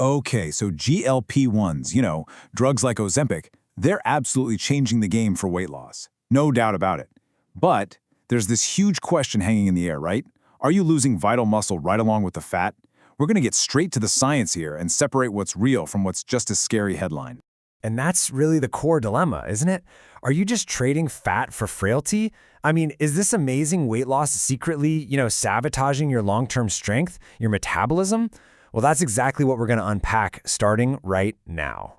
Okay, so GLP-1s, drugs like Ozempic, they're absolutely changing the game for weight loss. No doubt about it. But there's this huge question hanging in the air, right? Are you losing vital muscle right along with the fat? We're going to get straight to the science here and separate what's real from what's just a scary headline. And that's really the core dilemma, isn't it? Are you just trading fat for frailty? I mean, is this amazing weight loss secretly, sabotaging your long-term strength, your metabolism? Well, that's exactly what we're going to unpack starting right now.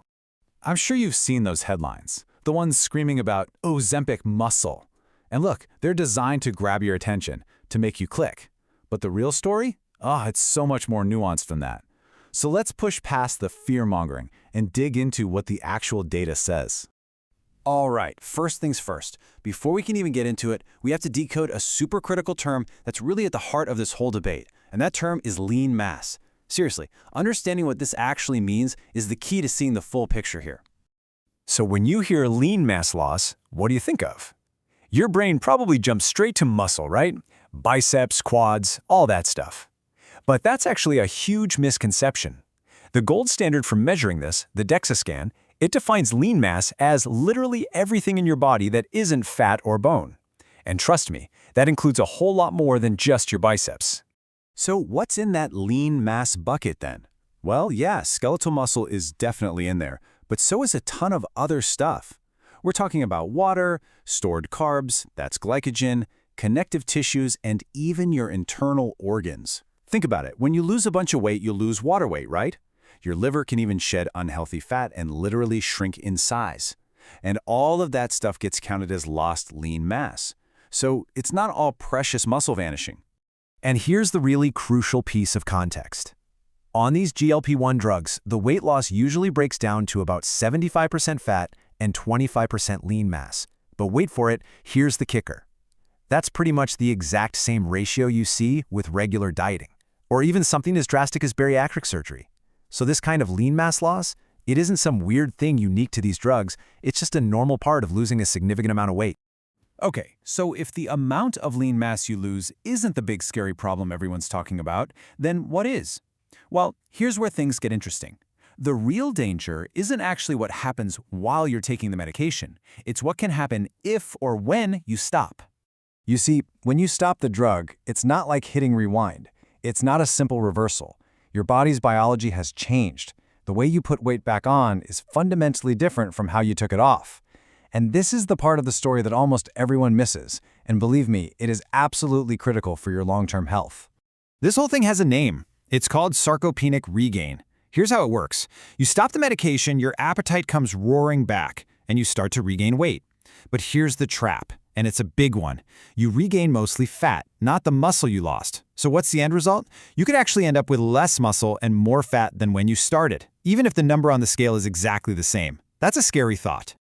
I'm sure you've seen those headlines, the ones screaming about Ozempic muscle. And look, they're designed to grab your attention, to make you click. But the real story? It's so much more nuanced than that. So let's push past the fear-mongering and dig into what the actual data says. All right, first things first. Before we can even get into it, we have to decode a super critical term that's really at the heart of this whole debate, and that term is lean mass. Seriously, understanding what this actually means is the key to seeing the full picture here. So when you hear lean mass loss, what do you think of? Your brain probably jumps straight to muscle, right? Biceps, quads, all that stuff. But that's actually a huge misconception. The gold standard for measuring this, the DEXA scan, it defines lean mass as literally everything in your body that isn't fat or bone. And trust me, that includes a whole lot more than just your biceps. So what's in that lean mass bucket then? Well, yeah, skeletal muscle is definitely in there, but so is a ton of other stuff. We're talking about water, stored carbs, that's glycogen, connective tissues, and even your internal organs. Think about it. When you lose a bunch of weight, you lose water weight, right? Your liver can even shed unhealthy fat and literally shrink in size. And all of that stuff gets counted as lost lean mass. So it's not all precious muscle vanishing. And here's the really crucial piece of context. On these GLP-1 drugs, the weight loss usually breaks down to about 75% fat and 25% lean mass. But wait for it, here's the kicker. That's pretty much the exact same ratio you see with regular dieting, or even something as drastic as bariatric surgery. So this kind of lean mass loss, it isn't some weird thing unique to these drugs, it's just a normal part of losing a significant amount of weight. Okay, so if the amount of lean mass you lose isn't the big scary problem everyone's talking about, then what is? Well, here's where things get interesting. The real danger isn't actually what happens while you're taking the medication. It's what can happen if or when you stop. You see, when you stop the drug, it's not like hitting rewind. It's not a simple reversal. Your body's biology has changed. The way you put weight back on is fundamentally different from how you took it off. And this is the part of the story that almost everyone misses. And believe me, it is absolutely critical for your long-term health. This whole thing has a name. It's called sarcopenic regain. Here's how it works. You stop the medication, your appetite comes roaring back, and you start to regain weight. But here's the trap, and it's a big one. You regain mostly fat, not the muscle you lost. So what's the end result? You could actually end up with less muscle and more fat than when you started, even if the number on the scale is exactly the same. That's a scary thought.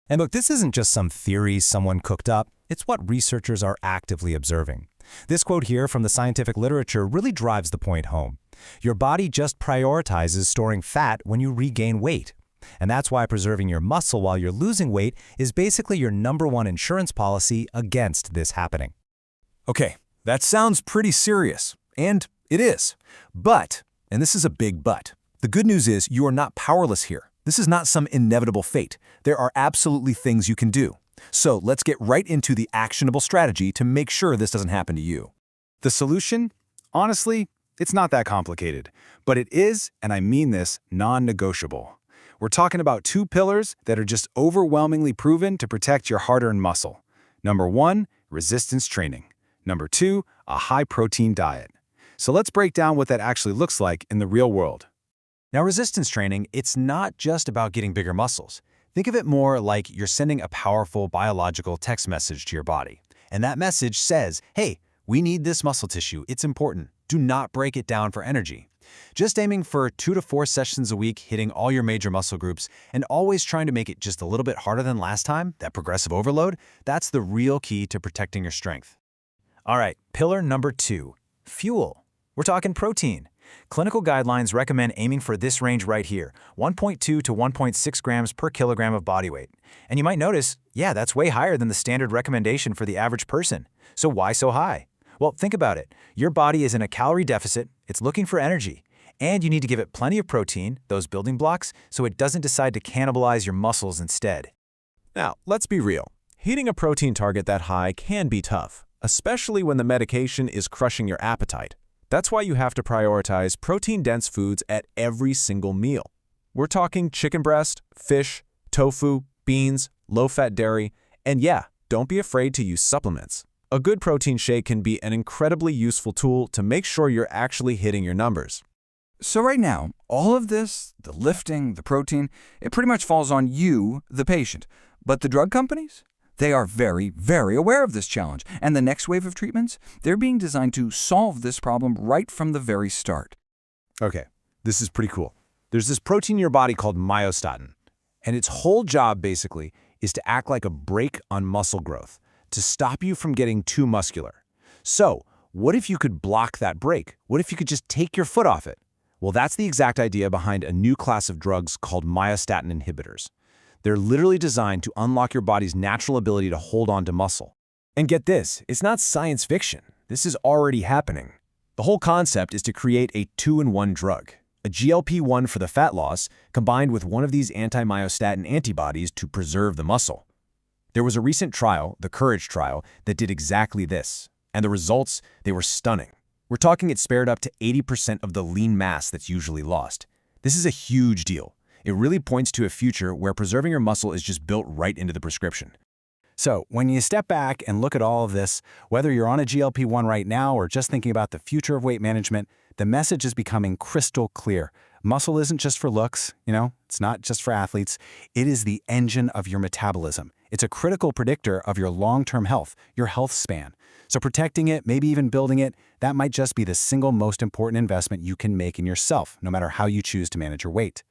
And look, this isn't just some theory someone cooked up. It's what researchers are actively observing. This quote here from the scientific literature really drives the point home. Your body just prioritizes storing fat when you regain weight. And that's why preserving your muscle while you're losing weight is basically your #1 insurance policy against this happening. Okay, that sounds pretty serious, and it is. But, and this is a big but, the good news is you are not powerless here. This is not some inevitable fate. There are absolutely things you can do. So let's get right into the actionable strategy to make sure this doesn't happen to you. The solution? Honestly, it's not that complicated. But it is, and I mean this, non-negotiable. We're talking about 2 pillars that are just overwhelmingly proven to protect your hard-earned muscle. Number 1, resistance training. Number 2, a high-protein diet. So let's break down what that actually looks like in the real world. Now, resistance training, it's not just about getting bigger muscles. Think of it more like you're sending a powerful biological text message to your body. And that message says, hey, we need this muscle tissue. It's important. Do not break it down for energy. Just aiming for 2 to 4 sessions a week, hitting all your major muscle groups, and always trying to make it just a little bit harder than last time, that progressive overload, that's the real key to protecting your strength. All right, pillar number 2, fuel. We're talking protein. Clinical guidelines recommend aiming for this range right here, 1.2 to 1.6 grams per kilogram of body weight. And you might notice, yeah, that's way higher than the standard recommendation for the average person. So why so high? Well, think about it. Your body is in a calorie deficit, it's looking for energy, And you need to give it plenty of protein, those building blocks, so it doesn't decide to cannibalize your muscles instead. Now, let's be real. Hitting a protein target that high can be tough, especially when the medication is crushing your appetite. That's why you have to prioritize protein-dense foods at every single meal. We're talking chicken breast, fish, tofu, beans, low-fat dairy, and yeah, don't be afraid to use supplements. A good protein shake can be an incredibly useful tool to make sure you're actually hitting your numbers. So right now, all of this, the lifting, the protein, it pretty much falls on you, the patient. But the drug companies? They are very, very aware of this challenge. And the next wave of treatments? They're being designed to solve this problem right from the very start. Okay, this is pretty cool. There's this protein in your body called myostatin, and its whole job, basically, is to act like a brake on muscle growth, to stop you from getting too muscular. So, what if you could block that brake? What if you could just take your foot off it? Well, that's the exact idea behind a new class of drugs called myostatin inhibitors. They're literally designed to unlock your body's natural ability to hold on to muscle. And get this, it's not science fiction. This is already happening. The whole concept is to create a two-in-one drug, a GLP-1 for the fat loss, combined with one of these anti-myostatin antibodies to preserve the muscle. There was a recent trial, the COURAGE trial, that did exactly this. And the results, they were stunning. We're talking it spared up to 80% of the lean mass that's usually lost. This is a huge deal. It really points to a future where preserving your muscle is just built right into the prescription. So, when you step back and look at all of this, whether you're on a GLP-1 right now or just thinking about the future of weight management, the message is becoming crystal clear. Muscle isn't just for looks, it's not just for athletes. It is the engine of your metabolism. It's a critical predictor of your long-term health, your health span. So protecting it, maybe even building it, that might just be the single most important investment you can make in yourself, no matter how you choose to manage your weight.